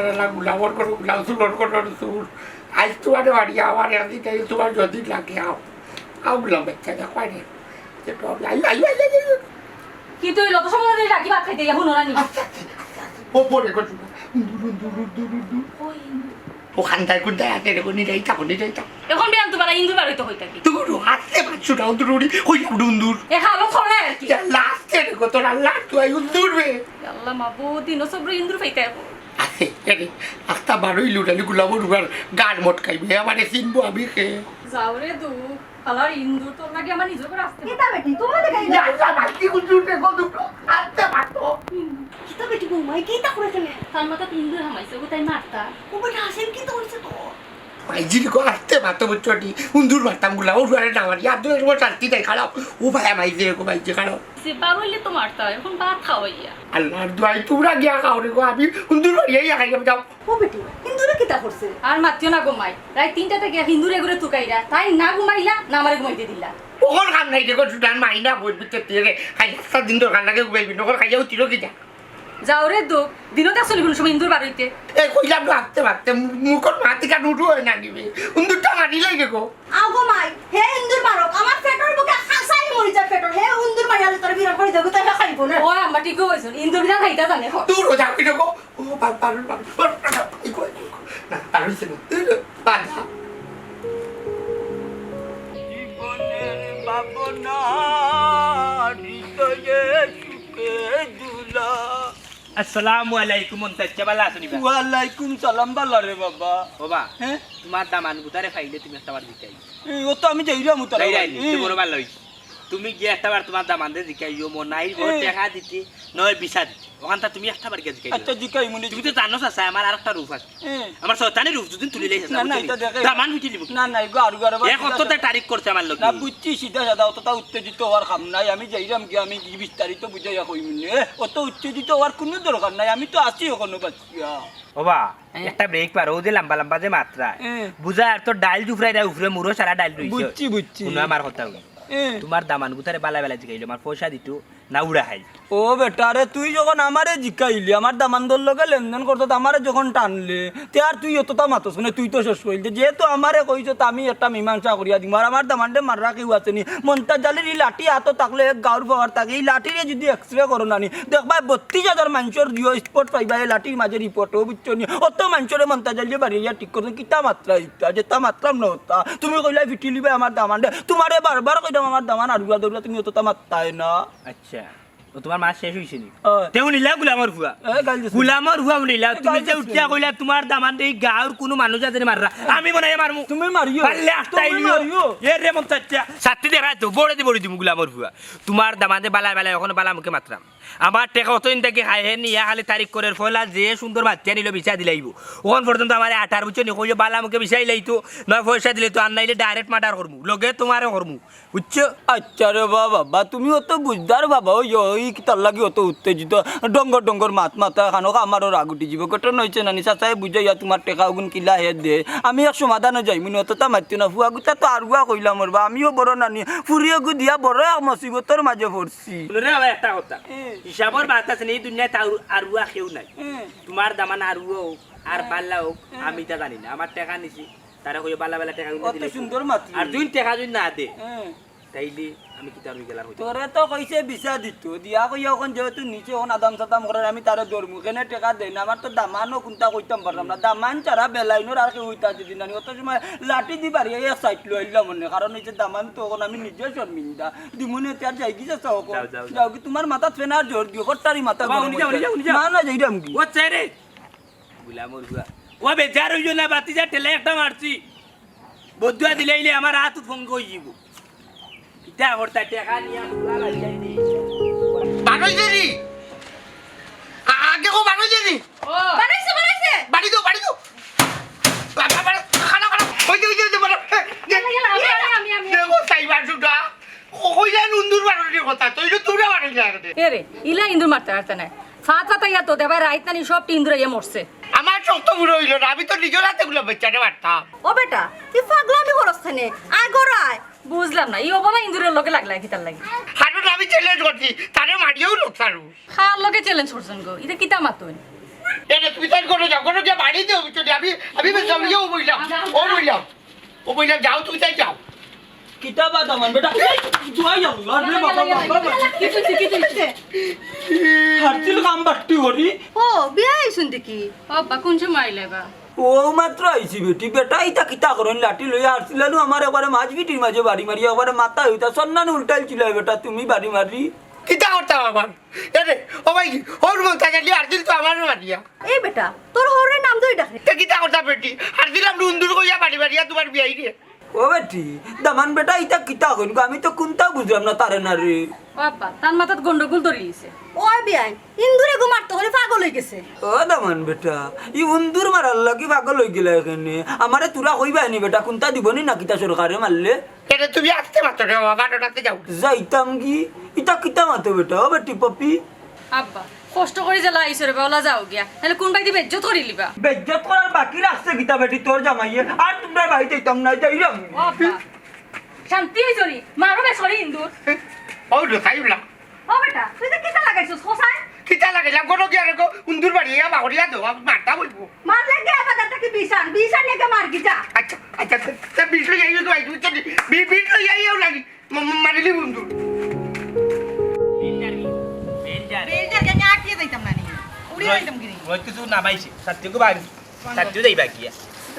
রালা গুলাবর করো গুলাব সুলর করো সুর আজ তোমার বাড়ি আমার রাজি তাই তোমার যদি লাগে আও গুলাম বাচ্চা দেখো রে যে প্রবলেম আই কি তুই লত সময় ধরে রাখি ভাত খাইতে এখন ওরা নি ও পরে করছো ওখানটায় কোনটায় আছে রে কোনি যাইতা এখন বিয়ান তোমার ইন্দুর বার হইতে হইতা কি তুরু হাতে বাচ্চু দাও তুরুড়ি হই দুন্দুর এ খালো ছড়ে আর কি লাস্টে রে কত রাল্লা তুই উন্দুর বে আল্লাহ মাবুদ ইনো সব ইন্দুর ফাইতে আছে রে আস্তা বারোই লুটালি গুলাবর উগার গান মটকাইবে আমারে চিনবো আমি কে যাও রে দু আলার ইন্দুর তো লাগে আমার নিজের করে আসতে কিতা বেটি তোমাদের গাই না না বাকি উন্দুরতে কত আস্তে মাতো কিতা বেটি ঘুমাই কিতা করেছে না তার মাথা ইন্দুর হামাইছে ও তাই মারতা ও বেটা হাসেন কি তো হইছে তো ভাইজির কো আস্তে মাতো বুচ্চটি উন্দুর মারতাম গুলাবর উগারে না মারি আর দুই সময় শান্তি দেয় খারাপ ও ভাই আমাইছে কো ভাইজি খারাপ সে বার হইলে তো মারতা এখন ভাত খাওয়াইয়া আল্লাহর দোয়াই তোমরা গিয়া খাও রে গো আমি উন্দুর বাড়িয়াই খাইলাম যাও ও বেটি হিন্দুরে কিতা করছে আর মাতিও না ঘুমাই রাত 3টা থেকে হিন্দুরে ঘুরে তুকাইরা তাই না ঘুমাইলা না আমারে ঘুমাইতে দিলা ওখন কাম নাই দেখো সুদান মাইনা বই বিতে তিরে খাই সাত দিন তোর কান লাগে গুবাইবি নকর খাইয়া উঠিলো কি যা যাও রে দু দিনতে আসলে কোন সময় ইন্দুর বার হইতে এই কইলাম তো আস্তে ভাবতে মুখর মাতিকা নুটু হয় না নিবে উন্দুরটা মারিলাই দেখো আগো মাই হে হিন্দুর মারক আমার পেটর বুকে হাসাই মরি যায় পেটর হে হিন্দুর মারিয়ালে তোর বিরাট করে দেব তাই খাইব না ও আমার ঠিক হইছে ইন্দুর বিনা খাইতা জানে হ তুই রোজা কি দেখো ও পার না পার হইছে না বাধা জীবনের ভাবনা হৃদয়ে সুখে দুলা আসসালামু আলাইকুম মুনতাজ্জা বালা আসনি বা ওয়ালাইকুম সালাম বালা রে বাবা বাবা হ্যাঁ তোমার দামান গুতারে ফাইলে তুমি একটা বার দিকাই ও তো আমি যাইরাম উতারা যাই বড় ভালো হইছে তুমি গিয়ে একটা বার তোমার দামান দে দিকাইও মনাই ঘর টাকা দিতে নয় বিসা দিতে ওখানটা তুমি একটা বার গিয়ে দিকাই আচ্ছা জিকাই মুনি তুমি তো জানো চাচা আমার আরেকটা রূপ আছে আমার শয়তানি রূপ যদি তুলি লাইছে না না এটা দেখে দামান হইতে দিব না না গার গার এক কততে তারিখ করছে আমার লোক না বুঝছি সিধা সাদা অতটা উত্তেজিত হওয়ার কাম নাই আমি যাইরাম কি আমি বিস্তারিত বুঝাইয়া কই মুনি অত উত্তেজিত হওয়ার কোনো দরকার নাই আমি তো আছি ওখানে বাচ্চা ওবা একটা ব্রেক পার ও যে লম্বা লম্বা যে মাত্রা বুঝা আর তো ডাল জুফরাই দা উফরে মুরো সারা ডাল রইছে বুঝছি শুনো আমার কথা তোমার দামান গুতারে বালা বালা জিকাইলো আমার পয়সা দিতো না উড়া খাই ও বেটা রে তুই যখন আমারে জিকাইলি আমার দামানদর লগে লেনদেন করতো আমারে যখন টানলে তে আর তুই অতটা মাতস না তুই তো শেষ করলি যেহেতু আমারে কইছ তো আমি একটা মীমাংসা করিয়া দিম আর আমার দামানডে মাররা কেউ আসেনি মন্তাজালের এই লাঠি হাত থাকলে এক গাঁর পাওয়ার থাকে এই লাঠিরে যদি এক্সরে করো নানি দেখবা 32,000 মানুষের জিও স্পট পাইবা এই লাঠির মাঝে রিপোর্টও বুঝছো নি অত মানুষের মন্তাজালিয়ে বাড়িয়া ঠিক করছো কিতা মাত্রা ইতা যেটা মাত্রা নহতা তুমি কইলা ফিটি লিবে আমার দামানডে তোমারে বারবার কইলাম আমার দামান আড়ুয়া দৌড়া তুমি অতটা মাত্রাই না আচ্ছা ও তোমার মাস শেষ হইছে নি তেও নিলা গুলামর হুয়া গুলামর হুয়া নিলা তুমি যে উঠিয়া কইলা তোমার দামান দেই গাঁর কোনো মানুষ আছে মাররা আমি মনে মারমু তুমি মারিও পারলে আস্তাইলিও এ রে মন্তাচ্চা সাত্তি দেখা তো বড় দিম গুলামর হুয়া তোমার দামানে বালা বালা এখন বালা মুখে মাত্রাম আমার টেকা অতদিন থেকে খাই হে নিয়া খালি তারিখ করে ফলা যে সুন্দর বাচ্চা নিল বিচা দিলাইব ওখান পর্যন্ত আমার 18 বছর নি কইলে বালা মুখে বিচাই লাইতো নয় পয়সা দিলে তো আর নাইলে ডাইরেক্ট মার্ডার করমু লগে তোমারে করমু বুঝছো আচ্ছা রে বাবা তুমি অত বুঝদার বাবা ওই তার লাগি অত উত্তেজিত ডঙ্গর মাথা খানক আমারও রাগ উঠি যাব ঘটনা হয়েছে না নিশা চাই বুঝাইয়া তোমার টেকা গুণ কিলা হে দে আমি এক সমাধানে যাই মুনি অতটা মাতি না ফুয়া গুতা তো আর গুয়া কইলাম মরবা আমিও বড় নানি ফুরিয়ে গু দিয়া বড় এক মুসিবতর মাঝে পড়ছি রে বাবা একটা কথা হিসাবর বাত আছে এই দুনিয়ায় আর উয়া কেউ নাই তোমার দামান আর হোক আর বাল্লা হোক আমি তা জানি না আমার টাকা নিছি তারা কই বালা বালা টাকা গুণ দিলে সুন্দর মাতি আর দুই টাকা যদি না দে তাইলে আমি কি তার গেলাম হইতো তোরে তো কইছে বিছা দিত দিয়া কই এখন যেহেতু নিচে ওন আদাম সাদাম করে আমি তারে দরমু কেনে টাকা দেই না আমার তো দামানও কোনটা কইতাম পারলাম না দামান ছাড়া বেলাইনোর আর কেউ হইতা দিদি না অত সময় লাঠি দি পারি এক সাইড লইলাম মনে কারণ এই যে দামান তো এখন আমি নিজে শর্মিন্দা দিমুনে তার যাই গিয়ে চাও যাও কি তোমার মাথা ফেনার জোর দিও কটারি মাথা না না যাইরাম কি ও চাইরে গুলামর হুয়া ও বেজার হইও না বাতি যা ঠেলে একটা মারছি বদুয়া দিলাইলে আমার হাত ফঙ্গ হই যাব কিটা হরতা টাকা নিয়া পুরা লাগাই দি বানাইছে নি আগে কো বানাইছে নি ও বানাইছে বাড়ি দাও বাবা খানা ওই বড় আমি দেখো সাইবার সুটা কইলা উন্দুর বানানোর কথা তুই তো তুরা বানাই লাগে এরে ইলা ইন্দুর মারতে পারতে না ফাতা ইয়া তো দেবা রাইত নানি সব ইন্দুর ইয়া মরছে আমার শক্ত বুড়ো হইল না আমি তো নিজের হাতে গুলো বাচ্চাটা মারতাম ও বেটা তুই পাগলামি করছ থানে আয় গরায় বুঝলাম না ই অবলা ইন্দুরের লগে লাগলা কি তার লাগি হারুন আমি চ্যালেঞ্জ করছি তারে মারিয়েও লোক সারু খার লগে চ্যালেঞ্জ করছেন গো এটা কিতা মাতুন এটা তুমি তাই করে যাও কোনো গিয়ে বাড়ি দিও চলে আমি সামলিয়ে ও বললাম যাও তুই তাই যাও কিতাবা দামান বেটা জয় আল্লাহ রে বাবা বাবা হারতিল কাম বাট্টি হরি ও বিয়া আইছুন দেখি আব্বা কোন সময় আইলে বা ও মাত্র আইছি বেটি বেটা ইতা কিতা করেন লাঠি লইয়া আসছিলাম আমার একবারে মাঝ বিটির মাঝে বাড়ি মারি একবারে মাথা হইতা সন্নান উল্টাইল ছিল বেটা তুমি বাড়ি মারি কিতা করতাম আমার এরে ও ভাই ওর মতো গেলি আর দিল তো আমার মারিয়া এই বেটা তোর হরে নাম ধরে ডাকে তা কিতা করতাম বেটি আর দিলাম রুন্দুর কইয়া বাড়ি বাড়িয়া তোমার বিয়াই দিয়ে ও বেটি দামান বেটা ইতা কিতা কইন আমি তো কোনটা বুঝলাম না তারে না রে আব্বা তার মাথাত গন্ডগোল ধরিয়েছে ওই বিয়াই ইন্দুরে ঘুমার তো হলে পাগল হয়ে গেছে ও দামান বেটা ই উন্দুর মারার লাগি পাগল হই গেলা এখানে আমারে তুরা কইবা নি বেটা কোনটা দিবনি না কিতা সরকারে মারলে এটা তুমি আসতে মাত্র রে বাগানটাতে যাও যাইতাম কি ইতা কিতা মাতো বেটা ও বেটি পপি আব্বা কষ্ট করে জ্বালা আইসো রে বাওলা যাও গিয়া তাহলে কোন বাড়ি দিবে যত করি লিবা বেজ্জত করার বাকি রাখছে কিতা বেটি তোর জামাইয়ে আর তোমরা বাড়ি যাইতাম না যাইরাম আব্বা শান্তি হইছরি মারো বে সরি ইন্দুর ও রে খাইলা ও বেটা তুই তো কিতা লাগাইছস খোসায় কিতা লাগাইলাম কোনো গিয়া রে উন্দুর বাড়িয়া বাগড়িয়া দেওয়া মারতা বলবো মারলে গে বাজারটা কি বিশান নিয়ে মার কি যা আচ্ছা তা বিষ্ণু যাইও তো আইবি তো বিষ্ণু যাইও লাগি মারিলি উন্দুর বেলটার গানে আটকে যাইতাম না নি উড়ি যাইতাম কি রোজ কিছু না পাইছি সাথীকে বাড়ি সাথী যাইবা কি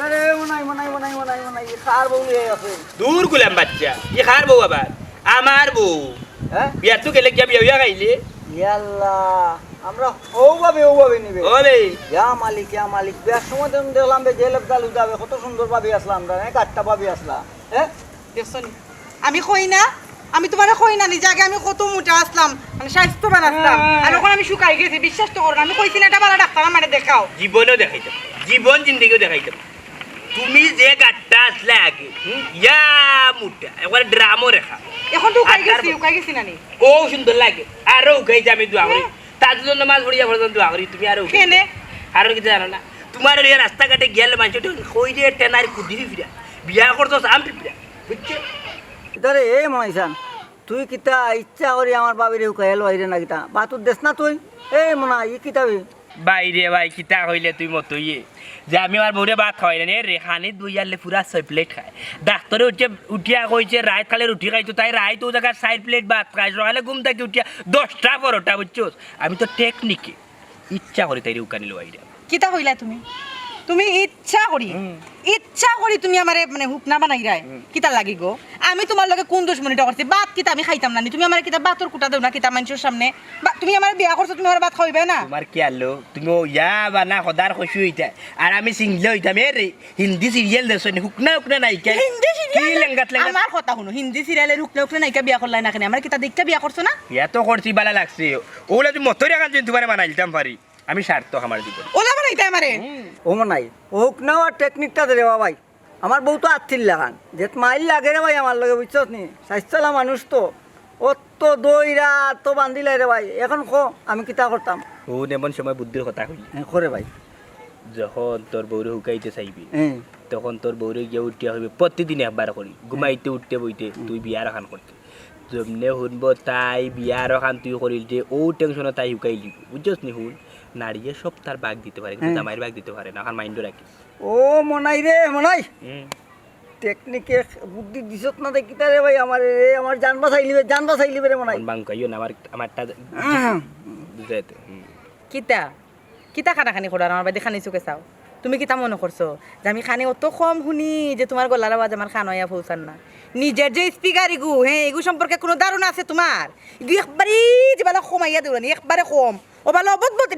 আরে মনাই খার বউ লই আছে দূর গুলাম বাচ্চা ই খার বউ আবার আমার বউ হ্যাঁ বিয়া তো গেলে কি বিয়া খাইলে ইয়াল্লা আমরা ওভাবে নিবে ও বে ইয়া মালিক বিয়ার সময় তো দেখলাম যে লোকটা লুদাবে কত সুন্দর ভাবি আসলাম আমরা কাটটা ভাবি আসলা হ্যাঁ দেখছনি আমি কই না আমি তোমার কই না নিজে আগে আমি কত মোটা আসলাম মানে স্বাস্থ্যবান আসলাম আর এখন আমি শুকাই গেছি বিশ্বাস তো করো না আমি কইছি না এটা ভালো ডাক্তার আমারে দেখাও জীবনও দেখাইতাম জীবন জিন্দগিও দেখাইতাম তুমি যে গাট্টা আসলে আগে ইয়া মুটা একবার ড্রামও রেখা এখন তো উকাই গেছি না নি ও সুন্দর লাগে আরো উকাই যামি দোয়া করি তার জন্য মাছ ভরিয়া পর্যন্ত দোয়া করি তুমি আরো কেনে আর কিছু জানো না তোমার এই রাস্তাঘাটে গেলে মানুষ কই যে টেনার কুদিরি ফিরা বিয়া করতো আম পিপড়া বুঝছে ইতারে এই মনাইছান তুই কিতা ইচ্ছা করি আমার বাবিরে উকাইল আইরে না কিতা বাতুর দেশ না তুই এই মনা ই কিতাবি বাইরে ভাই কিতা হইলে তুই মতো ইয়ে যে আমি আমার বউরে ভাত খাওয়াই না রে খানিত বইয়ালে পুরা 6 প্লেট খায় ডাক্তারে উঠিয়া কইছে রাত খালে রুটি খাইতো তাই রায় তো জায়গা 4 প্লেট ভাত খাই সকালে ঘুম থেকে উঠিয়া 10টা পরোটা বুঝছোস আমি তো টেকনিকে ইচ্ছা করি তাই উকানি লো আইরা কিতা কইলা তুমি ইচ্ছা করি তুমি আমারে মানে হুক না বানাই রায় কিতা লাগি গো আমি তোমার লগে কোন দুশ্মনীটা করছি বাত কিতা আমি খাইতাম না তুমি আমার কিতা বাতর কুটা দাও না কিতা মানুষের সামনে তুমি আমার বিয়া করছো তুমি আমার ভাত খাইবে না তোমার কি আলো তুমি ইয়া বানা খদার খুশি হইতা আর আমি সিংলে হইতাম রে হিন্দি সিরিয়াল দেখছ নি হুকনা নাই কে হিন্দি কি সিরিয়াল লেঙ্গাত আমার কথা শুনো হিন্দি সিরিয়ালে রুকনা নাইকা বিয়া করলাই না কেন আমার কিতা দেখতে বিয়া করছো না ইয়া তো করছি বালা লাগছে ওলা তুমি মতরি কাজ তোমারে বানাই দিতাম পারি আমি স্বার্থ আমার জীবন ওলা বানাইতে আমারে ও মনাই হোক না আর টেকনিকটা দে রে ভাই আমার বউ তো আত্মীর লাগান যে মাইল লাগে রে ভাই আমার লগে বুঝছস নি স্বাস্থ্যলা মানুষ তো ও তো দইরা তো বান্ধিলাই রে ভাই এখন কো আমি কিতা করতাম ও এমন সময় বুদ্ধির কথা কইলি করে ভাই যখন তোর বউরে হুকাইতে চাইবি হ্যাঁ তখন তোর বউরে গিয়ে উঠিয়া হইবে প্রতিদিন একবার করি ঘুমাইতে উঠতে বইতে তুই বিয়ার খান করতে যেমনে শুনবো তাই বিয়ার খান তুই করিল যে ও টেনশনে তাই হুকাই লিবি বুঝছস নি শুন নারীয়ে সব তার বাঘ দিতে পারে কিন্তু জামাইয়ের বাঘ দিতে পারে না আমার মাইন্ড রাখি ও মনাই রে মনাই টেকনিকে বুদ্ধি দিছত না দেখিতা রে ভাই আমার রে আমার জান বাঁচাইলিবে রে মনাই বাঙ্কাইও না আমারটা বুঝাইতে কিতা খানি করার আমার বাড়ি খানি চুকে চাও তুমি কিতা মনে করছো যে আমি খানি অত কম শুনি যে তোমার গলার আওয়াজ আমার খান হইয়া পৌঁছান না নিজের যে স্পিকার এগু এগু সম্পর্কে কোনো ধারণা আছে তোমার এগু একবারই যে বেলা কমাইয়া দেওয়ানি একবারে কম ও বেলা বদবতি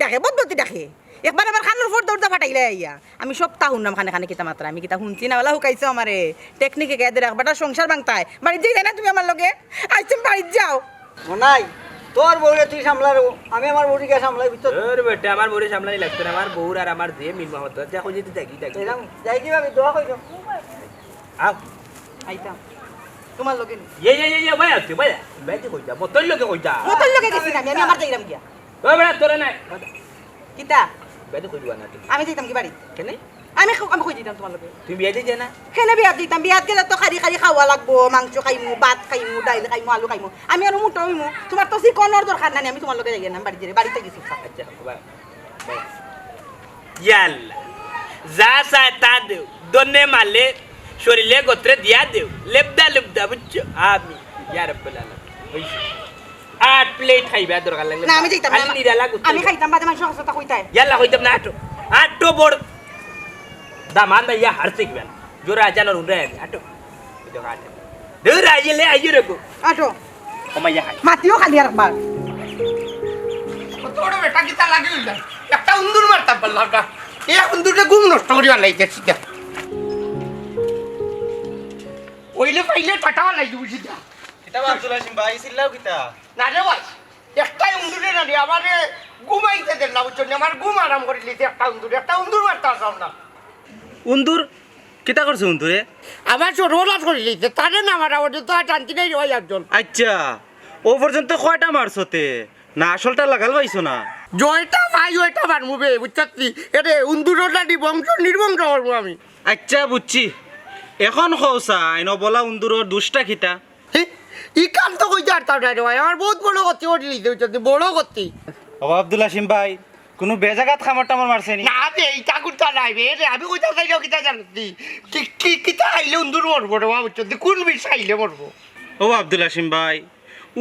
ডাকে একবার আমার খানোর ফোর দৌড়টা ফাটাইলে আইয়া আমি সপ্তাহ শুনলাম খানে কিতা মাত্রা আমি কিতা শুনছি না বেলা হুকাইছো আমারে টেকনিকে গেয়ে দেখ বেটা সংসার ভাঙতায় বাড়ির যাই না তুমি আমার লগে আজ তুমি বাড়ির যাও মনাই তোর বউরে তুই সামলার আমি আমার বউরিকে সামলাই ভিতর তোর বেটা আমার বউরে সামলানি লাগতো না আমার বউর আর আমার যে মিল মহত যা কই যেতে দেখি এরকম যাই কি ভাবি দোয়া কইছো আও আইতাম তোমার লগে ইয়ে ভাই আছে ভাই বেটি কইতা মতল লোকে কইতা মতল লগে গেছি না আমি আমার যাইরাম গিয়া ও বেটা তোরে নাই কিতা বেটি কইবা না তুই আমি যাইতাম কি বাড়ি কেন আমি কই দিতাম তোমার লগে তুমি বিয়ে দিতে না হেনে বিয়াত দিতাম বিয়াত গেলে তো খালি খাওয়া লাগবো মাংস খাইমু ভাত খাইমু ডাইল খাইমু আলু খাইমু আমি আর মুটো হইমু তোমার তো চিকনের দরকার নাই আমি তোমার লগে যাই না বাড়িতে গেছি আচ্ছা বাই ইয়াল্লা যা চায় তা দেও দনে মালে শরীরে গোত্রে দিয়া দেও লেবদা লেবদা বুঝছো আমি ইয়া রাব্বুল আলামিন হইছে 8 প্লেট খাইবা দরকার লাগলে না আমি যাইতাম না খালি নিরালা গুত্রে আমি খাইতাম বাদে মানুষ কথা কইতাই ইয়াল্লা হইতাম না আটো বড় দামান দা ইয়া হারছে কিবেন জোরা জানোর উড়ে আটো এটা আটো দূর আইলে আইরে গো আটো ওমাইয়া হাই মাতিও খালি আর একবার তোর বেটা কিতা লাগিল না একটা উন্দুর মারতাম পারলাম না এই উন্দুরটা গুম নষ্ট করিবার লাগছে সিধা ওইলে পাইলে পাঠাবা লাগবে সিধা কিতা আব্দুল হাসিম ভাই চিল্লাও কিতা না রে ভাই একটাই উন্দুরে না রে আমারে ঘুমাইতে দেন না বুঝছো আমার ঘুম আরাম করে লিতে একটা উন্দুর মারতে আসলাম না উন্দুর কিতা করছে উন্দুরে আমার ছোটবেলা করে লিতে তারে না আমার আমাদের তো আর শান্তি নেই ভাই একজন আচ্ছা ও পর্যন্ত কয়টা মারছতে না আসলটা লাগাল পাইছো না জয়টা ভাই ওইটা মারমুবে বুঝছি এরে উন্দুরটা বংশ নির্বংশ করবো আমি আচ্ছা বুঝছি এখন খৌসা আইন বলা উন্দুরের দুষ্টা খিতা ই কাম তো কইতে পারতাম না রে ভাই আমার বহুত বড় করতে ওটি লিতে বুঝছি বড় করতে ও আব্দুল হাসিম ভাই কোনো বেজাগাত খামার টামার মারছে নি না বে এই ঠাকুরটা নাই বে রে আমি কইতা চাইলেও কিতা জানতি কি কিতা আইলে উন্দুর মরবো রে বুঝছি কোন বিষ আইলে মরবো ও আব্দুল হাসিম ভাই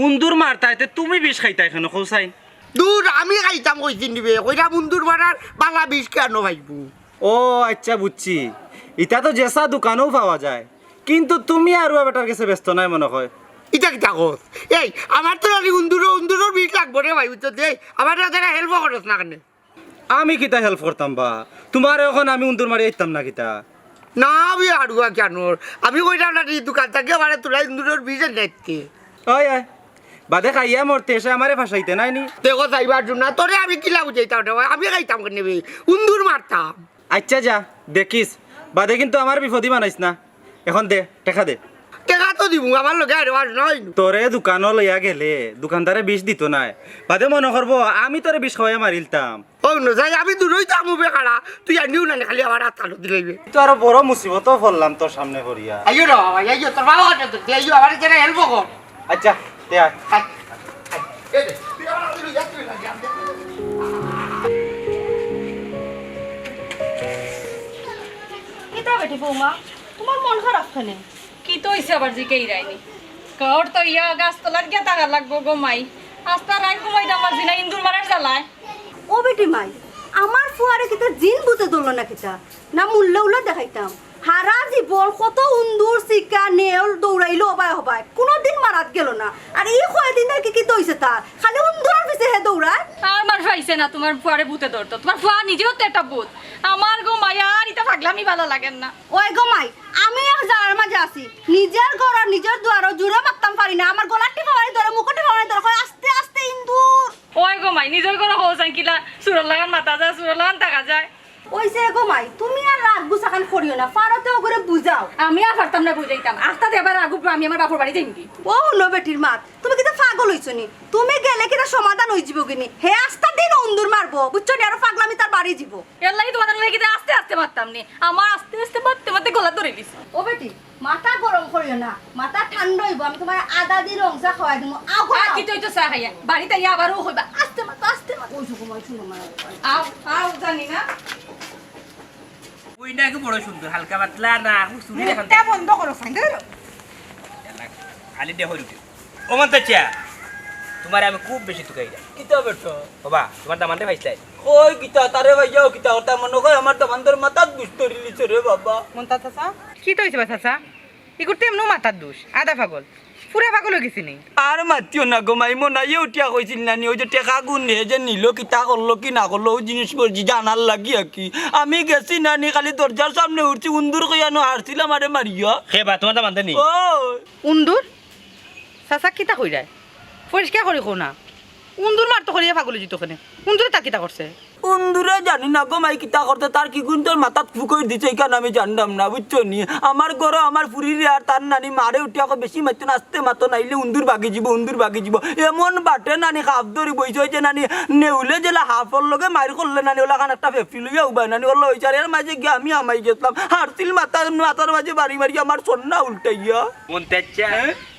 উন্দুর মারতাইতে তুমি বিষ খাইতা এখানে খৌসাই দূর আমি খাইতাম কইছি নিবে কইরা উন্দুর মারার বালা বিষ কেন ভাইবু ও আচ্ছা বুঝছি ইটা তো জেসা দোকানেও পাওয়া যায় কিন্তু তুমি আর বেটার কাছে ব্যস্ত নাই মনে হয় ইটা কিতা কস এই আমার তো আলি উন্দুরের বিষ লাগবো রে ভাই বুঝছি আমার জায়গা হেল্প করস না কেন আমি কিতা হেল্প করতাম বা তোমার এখন আমি উন্দুর মারি আইতাম না কিতা না আমি আড়ুয়া কেন আমি কইলাম না দোকান থেকে মানে তোরা ইন্দুরের বিষ দেখতে ওই আয় বাদে খাইয়া মরতে এসে আমারে ফাঁসাইতে নাই নি দেখো যাইবার জন্য তোরে আমি কিলা বুঝাইতাম রে ভাই আমি খাইতাম কেন উন্দুর মারতাম আচ্ছা যা দেখিস বাদে কিন্তু আমার বিপদই বানাইস না এখন দে টেকা দে টেকা তো দিব আমার লগে আর নয় তোরে দোকানও লইয়া গেলে দোকানদারে বিষ দিত নাই বাদে মনে করবো আমি তোরে বিষ খাওয়াই মারিলতাম ও যাই আমি দূরই তো আমুবে খাড়া তুই আনিও না খালি আমার হাত তালু দিলাইবে তো আরো বড় মুসিবতও পড়লাম তোর সামনে করিয়া আইও রে বাবা আইও তোর বাবা কথা তো আইও আমার জেনে হেল্প কর আচ্ছা দে আয় কিতা বেটি বৌমা তোমার মন খারাপ কেনে কি তো হইছে আবার জিকে ইরাইনি কাওর তো ইয়া গাছ তোলার গিয়া টাকা লাগবো গো মাই আস্তা রাইন ঘুমাই দাম মারছি না ইন্দুর মারার জ্বালায় ও বেটি মাই আমার ফুয়ারে কিতা জিন বুতে দল না কিতা না মূল্য উল্লা দেখাইতাম হারা জীবন কত উন্দুর চিকা নেওর দৌড়াইলো হবায় হবায় কোনোদিন মারাত গেল না আর এই কয়দিন থেকে কি দইছে তার খালি উন্দুরের পিছে হে দৌড়ায় আর মার পাইছে না তোমার ফুয়ারে ভূতে ধরতো তোমার ফুয়া নিজেও তো একটা ভূত আমার গো মায়া আর ইটা পাগলামি ভালো লাগেন না ওই গো মাই আমি যার মাঝে আছি নিজের ঘর আর নিজের দুয়ারও জুড়ে মারতাম পারি না আমার গলার টিপা মারি ধরে মুখে টিপা মারি ধরে কয় আস্তে আস্তে ইন্দুর ওই গো মাই নিজের করে হোসাই কিলা সুরর লাগান মাথা যায় সুরর লাগান টাকা যায় ওইসে গো মাই তুমি আর রাগ গুছাখান করিও না পারতেও করে বুঝাও আমি আর পারতাম না বুঝাইতাম আস্তা দেবার আগু আমি আমার বাপর বাড়ি যাই নাকি ও নো বেটির মাত তুমি কিতা পাগল হইছো নি তুমি গেলে কিতা সমাধান হই যাব কিনি হে আস্তা দিন উন্দুর মারবো বুঝছো নি আর পাগলামি তার বাড়ি যাব এর লাগি তোমাদের লাগি আস্তে আস্তে মারতাম নি আমার আস্তে আস্তে মারতে মারতে গলা ধরে দিছে ও বেটি মাথা গরম করিও না মাথা ঠান্ডা হইব আমি তোমার আদা দি রংসা খাওয়াই দিমু আও আর কি তুই তো চা খাইয়া বাড়িতে ইয়া আবারও হইবা আস্তে মাথা কইছো গো মাই শুনো মারা আও আও জানি না ওই না কি বড় সুন্দর হালকা পাতলা না চুরি দেখান তা বন্ধ করো ফাইন খালি দেহ রুটি ও মন্ত চা তোমার আমি খুব বেশি তুকাই যা কিতা বেটা বাবা তোমার দামানতে পাইছলাই ওই কিতা তারে ভাইয়াও কিতা ওটা মনে হয় আমার দামানদের মাথার দুস্তরি লিছে রে বাবা মন্তা চাচা কি তো হইছে বা চাচা ইগুর তো এমনও মাথার দোষ আধা পাগল পুরা পাগল হয়ে গেছি নি আর মাতিও না গো মাই মনে হয় উঠিয়া কইছিল না নি ওই যে টেকা গুণ হে যে নিল কিতা করলো কি না করলো ওই জিনিস করছি জানার লাগিয়া কি আমি গেছি নানি খালি দরজার সামনে উঠছি উন্দুর কইয়ানো হারছিলাম আরে মারিয়া হে বা তোমার দামানতে নি ও উন্দুর চাচা কিতা কইরায় পরিষ্কার করি কো না উন্দুর মারতো করিয়া পাগল জিত ওখানে উন্দুরে তা কিতা করছে উন্দুরে জানি না গো মাই কিতা করতে তার কি গুণ তোর মাথাত ফুকই দিছে এই কারণে আমি জানতাম না বুঝছো নি আমার ঘরে আমার ফুরিরে আর তার নানি মারে উঠিয়া বেশি মারতো না আস্তে মাতো নাইলে উন্দুর বাগি যাব এমন বাটে নানি হাফ ধরি বইছে হয়েছে নানি নেউলে জেলা হাফর লগে মার করলে নানি ওলা খান একটা ফেফি লইয়া উবাই নানি ওলা হয়েছে আর এর মাঝে গিয়ে আমি আমাই গেছিলাম হারছিল মাথার মাঝে বাড়ি মারি আমার সন্না উল্টাইয়া মন্ত চা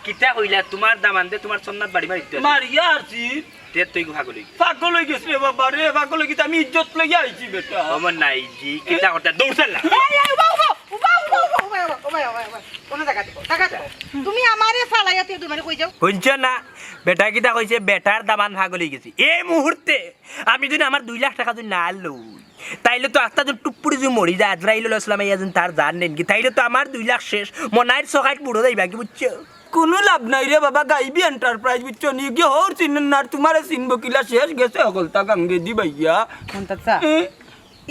কিতা কইলা তোমার দামান দে তোমার সন্ন্যাত বাড়ি মারিতে মারিয়া আছি তে তুই ভাগলি পাগল হয়ে গেছি রে বাবা রে পাগল হয়ে গেছি আমি ইজ্জত লইয়া আইছি বেটা আমার নাই জি কিতা করতে দৌড়ছালা তুমি আমারে ফালাইয়া তুই তোমারে কই যাও শুনছ না বেটা কিতা কইছে বেটার দামান ভাগলি গেছি এই মুহূর্তে আমি যদি আমার 2 লাখ টাকা যদি না লই তাইলে তো আস্তা যদি টুপুরি যদি মরি যায় আজরাইল আসলাম ইয়াজন তার জান নেন কি তাইলে তো আমার 2 লাখ শেষ মনাইর সকাইট বুড়ো যাইবা কি বুঝছো কোনো লাভ নাই রে বাবা গাইবি এন্টারপ্রাইজ বুঝছো নি কি হর চিনেন না তোমারে চিনব কিলা শেষ গেছে অগলতা গাঙ্গে দি ভাইয়া কোনটা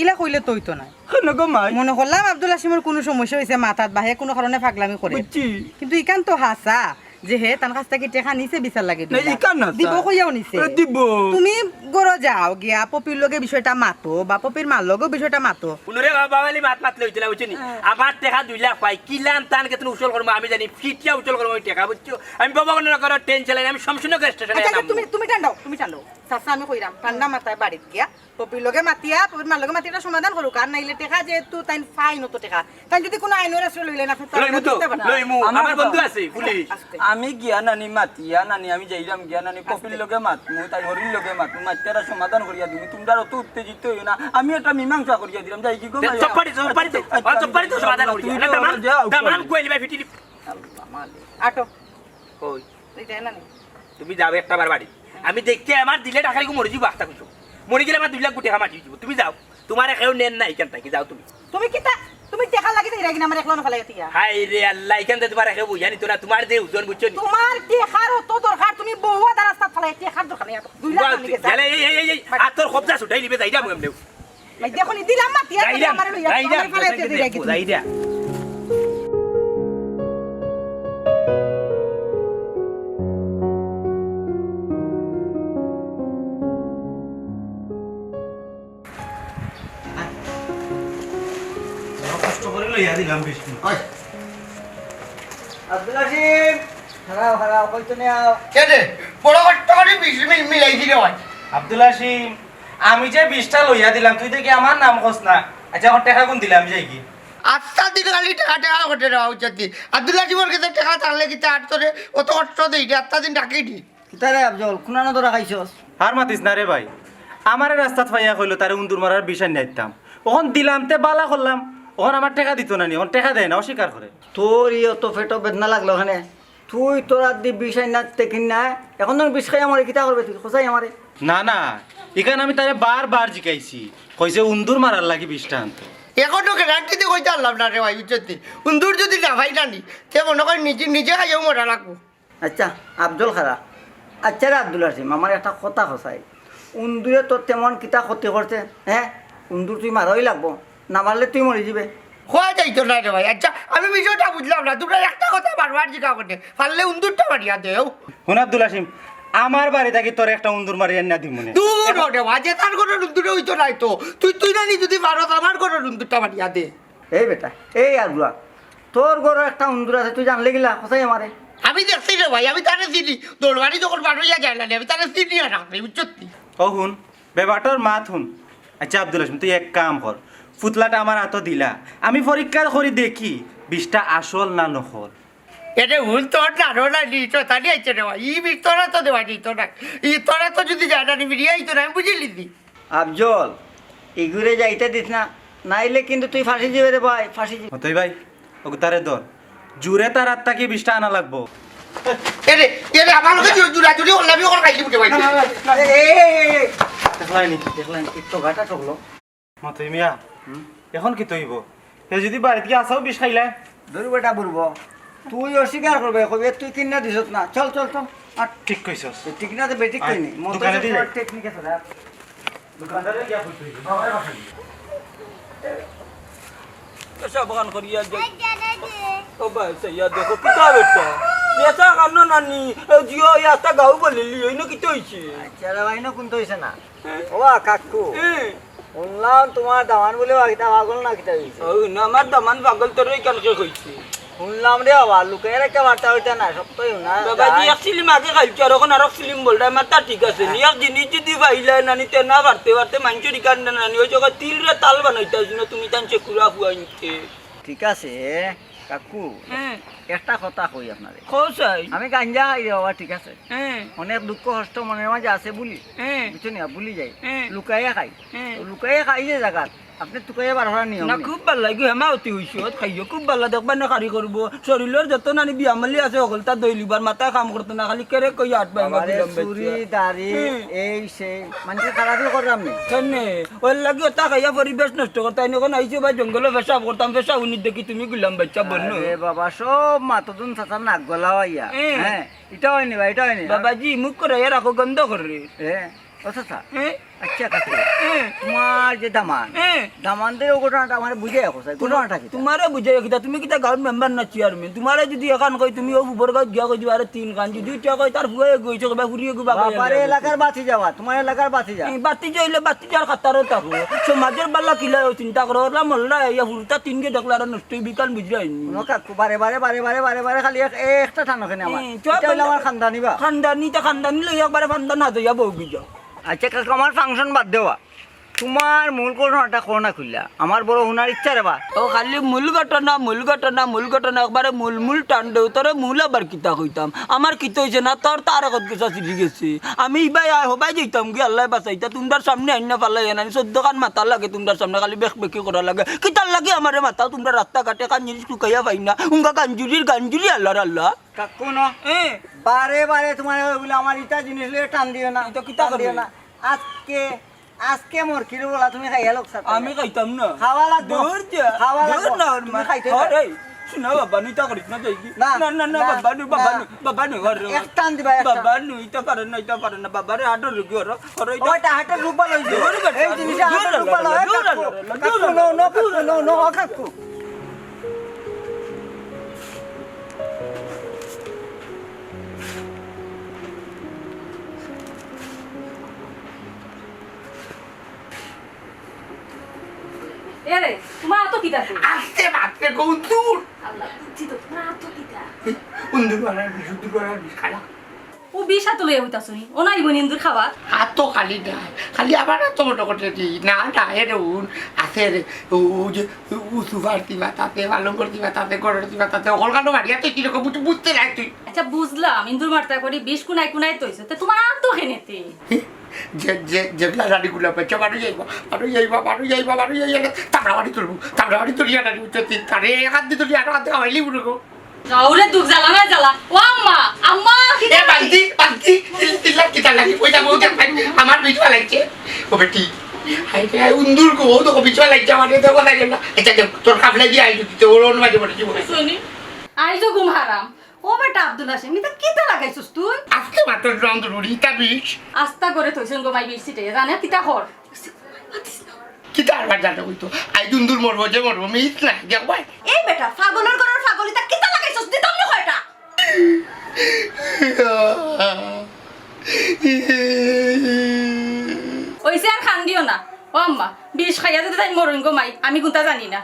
ইলা কইলে তুই তো না কেন গো মাই মনে করলাম আব্দুল হাসিমের কোনো সমস্যা হয়েছে মাথাত বাহে কোনো কারণে পাগলামি করে বুঝছি কিন্তু ইকান তো হাসা যে হে তার কাছ থেকে টেকা নিছে বিচার লাগে না ইকান না দিব কইয়াও নিছে দিব তুমি গরো যাও গিয়া পপির লগে বিষয়টা মাতো বা পপির মার লগে বিষয়টা মাতো উনরে বাবালি মাত মাত লইতলা বুঝছনি আমার টাকা 2 লাখ পাই কিলান তান কেতন উচল করব আমি জানি ফিটিয়া উচল করব ওই টাকা বুঝছো আমি বাবা কোন করে টেনশন আমি সমশুনগর স্টেশনে আচ্ছা নাম তুমি টান্ডাও সাসা আমি কইরাম ঠান্ডা মাথায় বাড়িত গিয়া পপির লগে মাতিয়া পপির মার লগে মাতিয়া সমাধান করুক আর নাইলে টেকা যেহেতু তাই ফাইন হতো টেকা তাই যদি কোনো আইনের আশ্রয় লইলে না লইমু তো লইমু আমার বন্ধু আছে পুলিশ আমি গিয়া নানি মাতিয়া নানি আমি যাইলাম গিয়া নানি কপিল লগে মাতমু তাই হরির লগে মাতমু মাতিয়ারা সমাধান করিয়া দিবি তোমরা অত উত্তেজিত হইও না আমি একটা মীমাংসা করিয়া দিলাম যাই কি গো চপ্পারি তো সমাধান করি দামান কইলি ভাই ফিটি আটো কই এইটা না তুমি যাবে একটা বার বাড়ি আমি দেখতে আমার দিলে টাকা লিখে মরে যাবো আস্তা কইছো মরে গেলে আমার 2 লাখ কোটি টাকা মাটি দিব তুমি যাও তোমার কেউ নেন নাই কেন তাকি যাও তুমি তুমি টেকা লাগি যাই রাখি না আমার একলা না ফেলাই দিয়া হাই রে আল্লাহ এখান থেকে তোমার কেউ বুঝানি তো না তোমার যে ওজন বুঝছো নি তোমার টেকার তো দরকার তুমি বহুয়া রাস্তা ফেলাই টেকার দরকার নাই 2 লাখ নিকে যা এই আতর খবজা ছুটাই লিবে যাই যাবো এমনি ভাই দেখো নি দিলাম মাতিয়া আমার লইয়া আমার ফেলাই দিয়ে রাখি যাই যা কষ্ট করে লইয়া দিলাম বিষ্ণু আব্দুল হাসিম খারাপ কইতো না কেটে বড় কষ্ট করে মিলাই দিলে হয় আব্দুল হাসিম আমি যে 20টা লইয়া দিলাম তুই দেখি আমার নাম কস না আচ্ছা এখন টাকা কোন দিলাম যাই কি আটটা দিন খালি টাকা টাকা ঘটে দেওয়া উচিত আব্দুল্লাহ জীবন কাছে টাকা থাকলে কিন্তু আট তোরে অত কষ্ট দিই 8টা দিন ডাকি দি কিতারে আফজল কুনানো তো রাখাইছস আর মাতিস না রে ভাই আমারে রাস্তাত ফাইয়া কইলো তারে উন্দুর মারার বিষয় নিতাম ওখন দিলাম তে বালা করলাম ওখন আমার টাকা দিত না নি ওখন টাকা দেয় না অস্বীকার করে তোর তো পেটো বেদনা লাগলো ওখানে তুই তোরা দি বিষয় না তেকিন না এখন তোর বিষ খাই আমার কিতা করবে তুই খোঁজাই আমারে না না এখানে আমি তারে বারবার জিকাইছি কইছে উন্দুর মারার লাগি 20টা আনতে এখনো গ্যারান্টিতে কইতে পারলাম না রে ভাই বুঝছি উন্দুর যদি না ভাই জানি সে মনে করি নিজে খাইও মরা লাগবো আচ্ছা আব্দুল খারা আচ্ছা রে আব্দুল হাসিম আমার একটা কথা খসাই উন্দুরে তোর তেমন কিতা ক্ষতি করছে হ্যাঁ উন্দুর তুই মারই লাগবো না মারলে তুই মরে যাবে খোয়া যাইতো না রে ভাই আচ্ছা আমি বিষয়টা বুঝলাম না তোমরা একটা কথা বারবার জিজ্ঞা করতে পারলে উন্দুরটা মারিয়া দেও হুন আব্দুল হাসিম আমার বাড়ি থাকি তোর একটা উন্দুর মারি আনিয়া দিম মনে দূর রে ভাই যে তার কোনো উন্দুরে হইতো নাই তো তুই জানি যদি ভারত আমার কোনো উন্দুরটা মারিয়া দে এই বেটা এই আগুলা তোর ঘরে একটা উন্দুর আছে তুই জানলে গিলা কোথায় আমারে আমি দেখছি রে ভাই আমি তারে চিনি দোলবাড়ি যখন বাড়িয়া যায় না আমি তারে চিনি আর রাখছি বুঝছি ও হুন বেবাটোর মাত হুন আচ্ছা আব্দুল হাসিম তুই এক কাম কর ফুতলাটা আমার হাতও দিলা আমি পরীক্ষা করি দেখি 20টা আসল না নকল এটা ভুল তোর না রোনা নি তো তানি আইছে রে ভাই ই তোরা তো দেওয়া নি তোরা ই তোরা তো যদি জানা নি বিরিয়া আইতো না আমি বুঝিলি দি আফজল এগুরে যাইতে দিস না নাইলে কিন্তু তুই ফাঁসি যাবে রে ভাই ফাঁসি যাবে হতই ভাই ওকে তারে দর জুরে তার আত্মা কি 20টা আনা লাগবো এরে আমার লগে জুরা জুরি হল্লা বি কর খাইছি বুঝে ভাই দেখলাইনি একটু ঘাটা ঠকলো মতই মিয়া এখন কি তৈব সে যদি বাড়িতে গিয়ে আসাও 20 খাইলে ধরু বেটা বুড়ব তুই অস্বীকার করবে কবি তুই কিনা দিস না চল চল চল আর ঠিক কইছস ঠিক না তো বেটিক কইনি দোকানে দিয়ে যাই। টেকনিক আছে দোকানদারে গিয়া কইছই বাবা রাখি সাবধান করিয়া যাই ও ভাই সাইয়া দেখো কিতা বেটা নেতা কান্ন নানি জিও ইয়াতা গাও বলিলি ইনো কিতা হইছে আচ্ছা রে ভাই না কোন তো হইছে না ও কাকু শুনলাম তোমার দামান বলে কিতা পাগল না কিতা হইছে ও না আমার দামান পাগল তোরই কালকে কইছে শুনলাম রে বাবা লুকের একটা বার্তা হইতা না সত্যই না বাবাজি এক সিলিম আগে খাইছি আর এখন আরেক সিলিম বলটা মাথা ঠিক আছে নি এক জিনিস যদি পাইলা নানি তে না বাড়তে বাড়তে মাঞ্চুরি কান নানি ওই জায়গা তিল রে তাল বানাইতাছ না তুমি তানছে কুড়া ফুয়াইতে ঠিক আছে কাকু হ্যাঁ একটা কথা কই আপনারে খোসাই আমি গাঞ্জা খাই রে বাবা ঠিক আছে হ্যাঁ অনেক দুঃখ কষ্ট মনের মাঝে আছে বলি হ্যাঁ বুঝছো না ভুলি যাই হ্যাঁ। লুকাইয়া খাই হ্যাঁ। তো লুকাইয়া খাই যে জায়গাত আপনি টুকাইয়া বার হওয়ার নিয়ম না নেই। খুব ভাল লাগে হেমা অতি হইছে খাইও খুব ভাল দেখবা না খারি করবো শরীরের যত নানি বিয়ামালি আছে সকল তার দইলিবার মাথায় কাম করতো না খালি কেরে কই আট বাবারে চুরি দাড়ি এই সেই মানুষের খারাপই করলাম নি কেনে ওর লাগে ওটা খাইয়া পরিবেশ নষ্ট করতে এখন আইসে বা জঙ্গলে পেশাব করতাম পেশা উনি দেখি তুমি গুলাম বাচ্চা বন্য আরে বাবা সব মাতদুন চাচার নাক গলাও আইয়া হ্যাঁ এটা হয়নি ভাই এটা হয়নি বাবাজি মুখ করে রাখো গন্ধ করে হ্যাঁ ও চাচা হ্যাঁ আচ্ছা কাকু হ্যাঁ তোমার যে দামান হ্যাঁ দামানদের ঘটনাটা আমার বুঝে রাখো ঘটনাটা কি তোমারে বুঝাই কিতা তুমি কিতা গাঁৱৰ মেম্বাৰ না চেয়ারম্যান তোমারে যদি এখন কই তুমি ও উপর গাঁৱত গিয়া কই দিবা আরে তিন কান যদি টিয়া কই তার ফুয়ে গইছো কিবা ঘুরিয়ে গবা বাবারে এলাকার বাতি যাওয়া তোমার এলাকার বাতি যা বাতি যাইলে বাতি যার খাতারও থাকো সমাজের বাল্লা কিলা চিন্তা করো ওরা মল্লা ইয়া হুরতা তিনকে দেখলা আর নষ্ট বিকাল বুঝলাই কোনো কাকু বারে বারে বারে বারে বারে বারে খালি একটা ঠানো খেনে আমার এটা হলো আমার খানদানি বা খানদানি লই একবারে খানদান হাতে যাব গিয়া আচ্ছা কাকু আমার ফাংশন বাদ দেওয়া তোমার মূল ঘটনাটা করোনা খুললা আমার বড় হুনার ইচ্ছা রে বা ও খালি মূল ঘটনা একবারে মূল টান দেও তোরে মূল আবার কিতা কইতাম আমার কিতা হইছে না তোর তার আগত গেছা চিঠি গেছে আমি ইবাই হবাই যাইতাম কি আল্লাহ বাঁচাইতা তোমার সামনে আইনা পালাই না 14 কান মাথা লাগে তোমার সামনে খালি বেকি করা লাগে কিতার লাগে আমারে মাথা তোমরা রাস্তা কাটে কান জিনিস টুকাইয়া পাই না উঙ্গা গাঞ্জুরি আল্লাহ কাকু ন বারে বারে তোমার ওইগুলো আমার ইটা জিনিস লিয়ে টান দিও না তো কিতা টান দিও করবে? না আজকে মোর কিলো বলা তুমি খাইয়া লোক সাথে আমি খাইতাম না খাওয়া লাগবো দূর যা খাওয়া দূর লাগবো না তুমি খাইতে আরে শুনা বাবা নুই তা করিস না যাইবি না, না না, বাবা নু এক টান দিবা এক টান। বাবা নু ইতা পারে না বাবা রে আডর রুগি ওর ওইটা হাটের রূপা লই যে দূর বেটা, এই জিনিসটা দূর হাটের রূপা লই দূর কাকু দূর কাকু দূর নো নো কাকু নো নো কাকু এরে তোমার তো কিতা আসতে মাত্রে কৌতুর আল্লাহ বুঝছি তো তোমার তো কিতা উন্দুর বানার বিশুদ্ধ করার বিষ খালা ও বিশ হাত লইয়া হইতাছনি ও নাই বনি ইন্দুর খাবার হাত তো খালি না খালি আবার এত মোটো করতে দিই না না এর উন আছে রে ও যে উঁচু দিবা তাতে পালঙ্কর দিবা তাতে গড়ের দিবা তাতে অকলকানো মারিয়া তুই কিরকম বুঝতে নাই তুই আচ্ছা বুঝলাম ইন্দুর মারতা করি বিশ কুনাই কুনাই তৈছে তে তোমার আর তো হেনেতে যেগুলা রানিগুলা পেছে মানুষ যাইবা তামরা বাড়ি তুলিয়া রানি উঠতে তারে এক হাত দিয়ে তুলি আর হাতে খাওয়াইলি বুড়ো যাওরে দুঃখ জ্বালা না জ্বালা ও আম্মা আম্মা এ বালতি তিল্লা কিতা লাগি ওইটা বউকে আমার বিছবা লাগছে ও বেটি হাইতে উন্দুর গো তো বিছবা লাগছে আমার তো কথা না আচ্ছা তোর কাপড়ে দিয়ে আইছো তুই ওর অন্য মাঝে পড়েছি বলে শুনি আইজো ঘুম হারাম ও বেটা আব্দুল হাসিম এটা কিতা লাগাইছস তুই আজকে মাত্র রন্ধ রুড়িটা বিষ আস্তা করে থইছেন গো মাই বিশিটে জানে কিতা কর কিতা আর বাজাটা হইতো আই দুন্দুর মরবো যে মরবো মিস না দেখবাই এই বেটা পাগলের ঘরের পাগলিটা কিতা লাগাইছস দিতাম না কয়টা ওইসে আর খান দিও না ও আম্মা বিষ খাইয়া যদি তাই মরুন গো মাই আমি কোনটা জানি না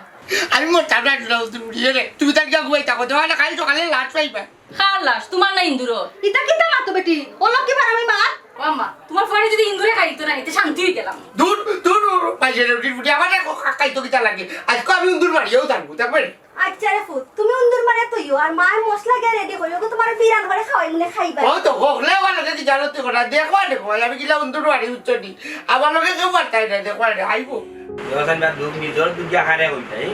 আমি মোর চাপড়া উড়িয়ে রে তুমি তার গিয়া ঘুমাই থাকো তোমার কাল সকালে লাট পাইবা খার লাশ তোমার না ইন্দুর এটা কিতা মাতো বেটি ও লোক কি আমি মার ও আম্মা তোমার পরে যদি ইন্দুরে খাইতো না এতে শান্তি হয়ে গেলাম দূর দূর পাইছে রুটি ফুটি আমার কাকাই তো কিতা লাগে আজকে আমি উন্দুর মারিয়েও থাকবো তারপরে আচ্ছা রে ফুট তুমি উন্দুর মারে তইও আর মায়ের মশলা গে রেডি করিও তোমার বিরান করে খাওয়াই মনে খাইবা ও তো হকলে আমার লোকে কি জানো তুই কথা দেখো আমি কিলা উন্দুর মারি উচ্চটি আমার লোকে কেউ পারতাই না দেখো আইবো নিজর দুর্গা খারে হইতাই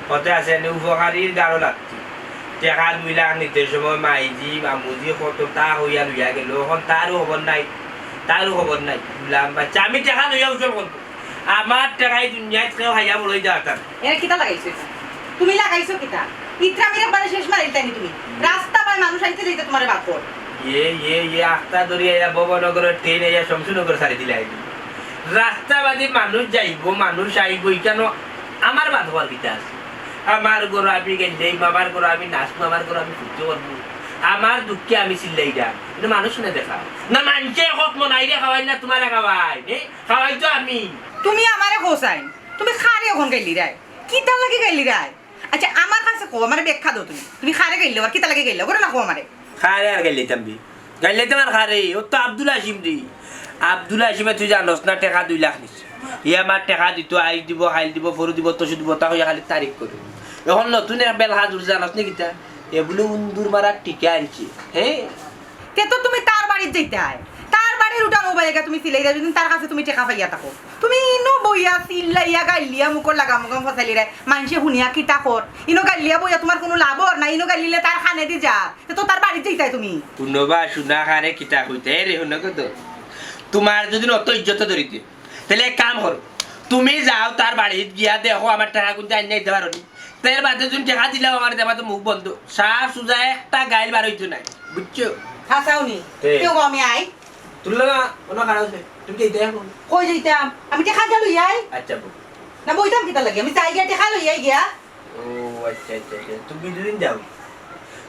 কতে আছে উপকারীর গাঢ় লাগছে টেকা দুইলা নিতে সময় মাইজি মামুজি কতটা হইয়া লইয়া গেল এখন তারও খবর নাই বুঝলাম বাচ্চা আমি টেকা লইয়া উচল করবো আমার টেকাই দুনিয়ায় কেউ হাইয়া বলে যাওয়া এর কিতা লাগাইছো তুমি লাগাইছো কিতা ইত্রা মিরা বারে শেষ মারিতানি তুমি রাস্তা পায় মানুষ আইতে যাইতে তোমার বাপর আস্তা ধরিয়া ভবনগরের ট্রেন এয়া শমশুনগর সারি দিলাই রাস্তাবাদী মানুষ যাইব মানুষ আইব কেন আমার বাদ হওয়ার কিতা আছে আমার গরু আমি গেলেই মামার গরু আমি নাচবো আমার গরু আমি সহ্য করবো আমার দুঃখে আমি চিল্লাই যা কিন্তু মানুষ না দেখা না মানুষে হোক মনাই রে খাওয়াই না তোমার খাওয়াই খাওয়াই তো আমি তুমি আমারে হোসাইন তুমি খারে ওখান গাইলি রায় কিতা লাগে গাইলি রায় আচ্ছা আমার কাছে কো আমারে ব্যাখ্যা দাও তুমি খারে গাইলে আর কিতা লাগে গাইলে করে না কো আমারে খারে আর গাইলে তাম্বি গাইলে তোমার খারে ও তো আব্দুল হাসিম রে আব্দুল হাসিমে তুই জানোস না টাকা 2 লাখ নিস ই আমার টাকা দিত আই দিব হাইল দিব ফরু দিব তসু দিব তা হইয়া খালি তারিখ করো এখন নতুন এক বেল হাজুর জানাস নি কিতা এগুলো উন্দুর মারা টিকা আনছি হ্যাঁ তে তো তুমি তার বাড়ির যেতে হয় তার বাড়ির উঠানো বাইকা তুমি সিলাই দাও যদি তার কাছে তুমি টেকা পাইয়া থাকো তুমি ইনো বইয়া সিলাইয়া গাইলিয়া মুখর লাগা মুখম ফসাইলি রে মানুষে শুনিয়া কি তাকর ইনো গাইলিয়া বইয়া তোমার কোনো লাভ না ইনো গাইলিলে তার খানে দি যা তে তো তার বাড়ির যেতে তুমি শুনবা শুনা খারে কিতা কইতে রে শুনক তো তোমার যদি অত ইজ্জত ধরিতে তাহলে এক কাম করো তুমি যাও তার বাড়িতে গিয়া দেখো আমার টাকা কোনটা আইন নিতে পারো নি তার বাদে যদি টাকা দিলাম আমার দেবা তো মুখ বন্ধ সাফ সুজা একটা গাইল বার হইতো না বুঝছো হাসাওনি কেউ আমি আই তুললো না কোনো কারণ আছে তুমি যেতে এখন কই যাইতাম আমি টেকা যা লইয়াই আচ্ছা বউ। না বইতাম কিতা লাগে আমি যাই গিয়া টেকা লইয়াই গিয়া ও আচ্ছা আচ্ছা আচ্ছা তুমি যদি যাও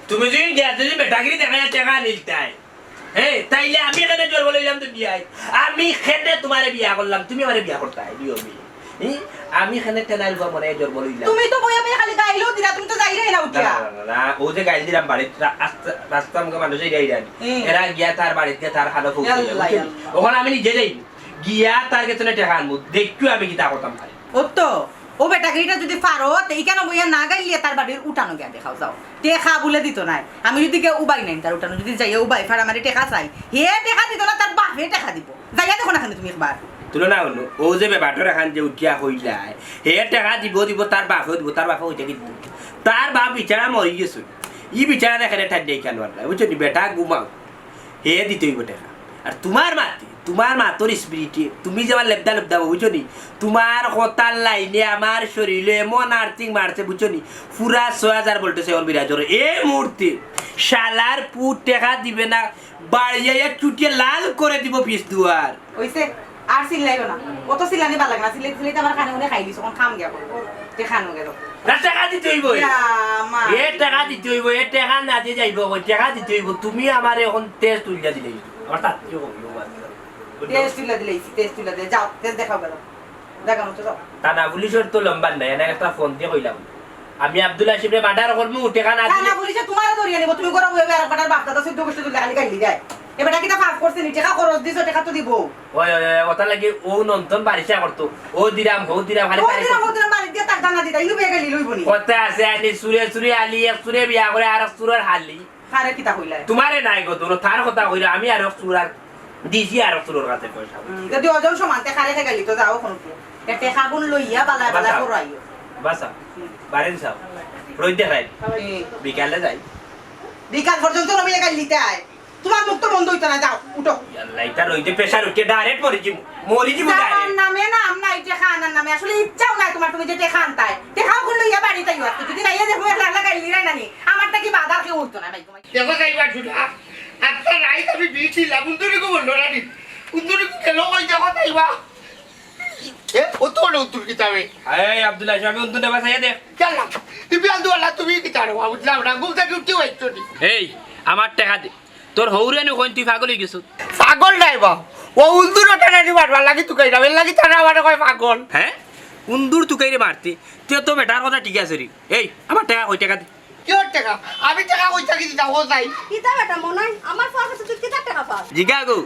তুমি যদি গিয়া যদি বেটাগিরি দেখা যায় টাকা নিলতাই হ্যাঁ তাইলে আমি এখানে জোর বলাইলাম তো বিয়াই আমি খেতে তোমারে বিয়া করলাম তুমি আমারে বিয়া করতাই বিয়ে আমি এখানে টেনাইল গো মনে জোর বলাইলাম তুমি তো বইয়া বইয়া খালি গাইলো দিলা তুমি তো যাইরাই না উঠিয়া না ও যে গাইল দিলাম বাড়িতে রাস্তা মুখে মানুষ যাই জানি এরা গিয়া তার বাড়িতে তার খালো ফুক ওখানে আমি নিজে যাই গিয়া তার কাছে টাকা আনবো দেখু আমি কি তা করতাম খালি ও তো ও বেটাগিরিটা যদি পারো এই কেন বইয়া না গাইলিয়ে তার বাড়ির উঠানো গিয়া দেখাও যাও টেকা বলে দিত নাই আমি যদি কেউ উবাই নাই তার উঠানো যদি যাইয়া উবাই ফার আমার টেকা চাই হে টেকা দিত না তার বাপে টেকা দিব যাইয়া দেখো না তুমি একবার তুলনা হলো ও যে ব্যাপারটা এখান যে উঠিয়া হইলাই হে টাকা দিব দিব তার বাপেও দিব তার বাপে ওইটা কিন্তু তার বাপ বিচারা মরি গেছে ই বিচারা দেখে ঠান্ডা কেন বুঝছো নি বেটা ঘুমাও হে দিতে হইব টাকা আর তোমার মাতর স্পিরিটে তুমি যে আমার লেবদা লেবদা বুঝছো নি তোমার কথার লাইনে আমার শরীরে এমন আর্থিং মারছে বুঝছো নি পুরা 6000 বলতেছে ওর বিরাজর এই মুহূর্তে শালার পুট টাকা দিবে না বাড়িয়ে চুটিয়ে লাল করে দিব পিস দুয়ার ওইছে আর সিলাইও না অত সিলানি ভালো লাগে না সিলাই সিলাইতে আমার খানে খাই দিছ কোন খাম গিয়া করবো দেখানো গেল টাকা দিতে হইব এ টাকা দিতে হইব এ টাকা না দিয়ে যাইব ওই টাকা দিতে হইব তুমি আমার এখন টেস্ট তুলিয়া দিলে অর্থাৎ টেস্ট তুলা দিলেইছি টেস্ট তুলা দিয়ে যাও টেস্ট দেখাও গেল দেখানো তো যাও থানা পুলিশের তো লম্বা নাই এনে একটা ফোন দিয়ে কইলাম আমি আব্দুল হাসিমরে মার্ডার করবো টাকা না না দিলে পুলিশে তোমারও ধরিয়ে নিব তুমি গরম হইবে আর বাটার বাপটা তো 14 গোষ্ঠী তুলে খালি গাইলি যায় এবারে কিটা পাস করছিস টাকা খরচ দিছো টাকা তো দিব ওই ওটা লাগি ও নন্দন বারিশা করতো ও দিরাম খালি পারি ওদিন বাড়ি দিয়ে তার জানা দিতা ইনু বেগে লইবনি কথা আছে আনি সুরে আলি এক সুরে বিয়া করে আর এক সুরের হালি খারে কিটা কইলা তোমারে নাই গো তোর তার কথা কইরা আমি আর এক সুরার দিছি আর এক সুরের কাছে পয়সা যদি ওজন সমানতে খারে গেলি তো যাও কোন এতে খাগুন লইয়া বালা বালা করাইও বাসা বারেন সাও রই দেখাই বিকালে যাই বিকাল পর্যন্ত নবি গাইলিতে আয় তোমার মুখ তো বন্ধ হইতো না যাও উঠো আল্লাহ এটা রইতে প্রেসার উঠে ডাইরেক্ট মরি যাবো আমার নামে নাম নাই টেকা আনার নামে আসলে ইচ্ছাও নাই তোমার তুমি যে টেকা আনতাই টেকাও কোন লইয়া বাড়িতে আইও যদি নাইয়া দেখো একলা গাইলি রাই নানি আমারটা কি বাধা কেউ উঠতো না ভাই তোমার দেখো যাইবার শুধু একটা রাইত আমি দিয়েছিলাম উন্দুরি কো বললো রানি উন্দুরি কেন ওই দেখো যাইবা এ ও তো উত্তর কিতাবে এই আব্দুল্লাহ আমি উন্দু নেবা চাই দেখ চল তুমি আলদু আল্লাহ তুমি কিতারে বুঝলাম না গুম থেকে উঠতে হইতো নি এই আমার টাকা দে তোর হৌরানি কোন তুই পাগল হয়ে গেছো পাগল নাই বা ও উন্দুর টানানি মারবার লাগি তুই কইরা বেল লাগি টানা আমারে কয় পাগল হ্যাঁ উন্দুর তুকাইরে মারতে তুই তো বেটার কথা ঠিক আছে রে এই আমার টাকা ওই টাকা দে কি টাকা আমি টাকা কই থাকি দিতা ও যাই কিতা বেটা মনে হয় আমার ফুয়ার কাছে তুই কিতা টাকা পাস জিগা গো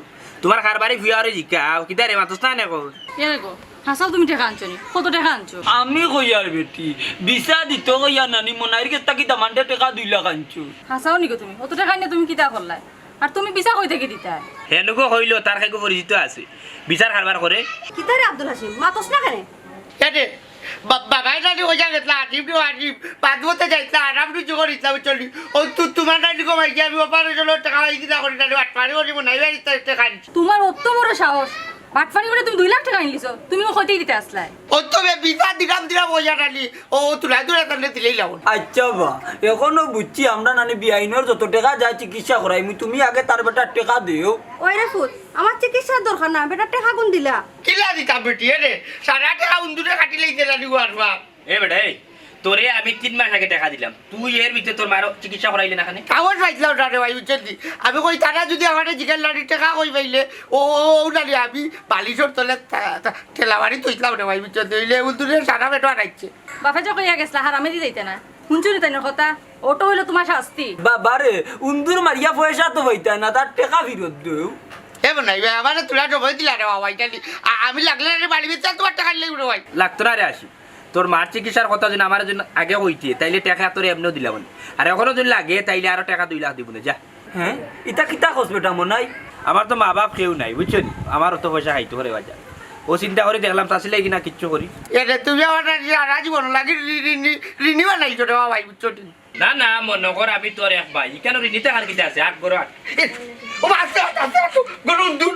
তোমার কারবারি ফিয়ারে জিগা কিতা রে মাতস না নে কো এ গো হাসাও তুমি টাকা আনছো নি কত টাকা আনছো আমি কইয়ার বেটি বিসা দিত কইয়া নানি মনাইর কেতা কি দামান্ডে টাকা 2 লাখ আনছো হাসাও নিকো তুমি কত টাকা নিয়ে তুমি কিতা করলাই আর তুমি বিসা কই থেকে দিতা হেনুকো হইলো তার খাইকো পরিচিত আছে বিচার কারবার করে কিতা রে আব্দুল হাসিম মাতস না কেন কেটে বাবাই নানি ওই জায়গায় আটিম টু আটিম পাদবতে যাইতা আরাম টু জোগর ইসলাম চলি ও তোমার নানি কমাই কি আমি অপারেশন টাকা হই দিতা করি নানি আটপারি করি নাই বাড়ি টাকা তোমার অত বড় সাহস বাটফানি করে তুমি 2 লাখ টাকা আনলিছো তুমি কইতেই দিতে আসলাই ও তো বিসা দিলাম ওই জায়গায় ও তুলাই তাহলে দিলেই লাগুন আচ্ছা বা এখনো বুঝছি আমরা নানি বিআইনের যত টাকা যায় চিকিৎসা করাই তুমি আগে তার বেটার টাকা দিও ওই রে ফুট আমার চিকিৎসার দরকার না বেটা টাকা কোন দিলা কিলা দিতাম বেটি রে সারা টাকা উন্দুরে কাটিলেই দিলা দিব আরবা এ বেটা এই তোরে আমি 3 মাস আগে টাকা দিলাম তুই এর ভিতরে তোর মারো চিকিৎসা করাইলে না খানে কাগজ পাইছিলাম না রে ভাই বুঝছি আমি কই তারা যদি আমার জিগার লাড়ি টাকা কই পাইলে ও নালি আমি বালিশর তলে ঠেলাবাড়ি তুইছিলাম রে ভাই বুঝছি হইলে উন্দুরে সারা পেটো আনাইছে বাপে যে কইয়া গেছলা হারামে দি যাইতে না শুনছো নি তাইনের কথা ওটো হইলো তোমার শাস্তি বাবারে উন্দুর মারিয়া পয়সা তো হইতা না তার টাকা ফেরত দেও এ নাই ভাই আমার তুলা জবাই দিলা রে বাবা এটা আমি লাগলে রে বাড়ি ভিতরে তোমার টাকা লাগবে রে ভাই লাগতো না রে আসি তোর মার চিকিৎসার কথা যদি আমার জন্য আগে হইতে তাইলে টাকা তোর এমনিও দিলাম না। আর এখনো যদি লাগে তাইলে আরো টাকা 2 লাখ দিব না যা। হ্যাঁ ইটা কিতা খোঁজ বেটা মনাই আমার তো মা বাপ কেউ নাই বুঝছো নি, আমার অত পয়সা খাইতে করে বাজা। ও চিন্তা করে দেখলাম তাছিলাই কিনা কিচ্ছু করি এটা তুমি আমার সারা জীবন লাগে ঋণী বানাইছো রে ভাই, বুঝছো? না না মনে কর আমি তোর এক ভাই কেন ঋণিতে আর কিটা আছে আট বড় আট ও আস্তে আস্তে আস্তে গরুন দূর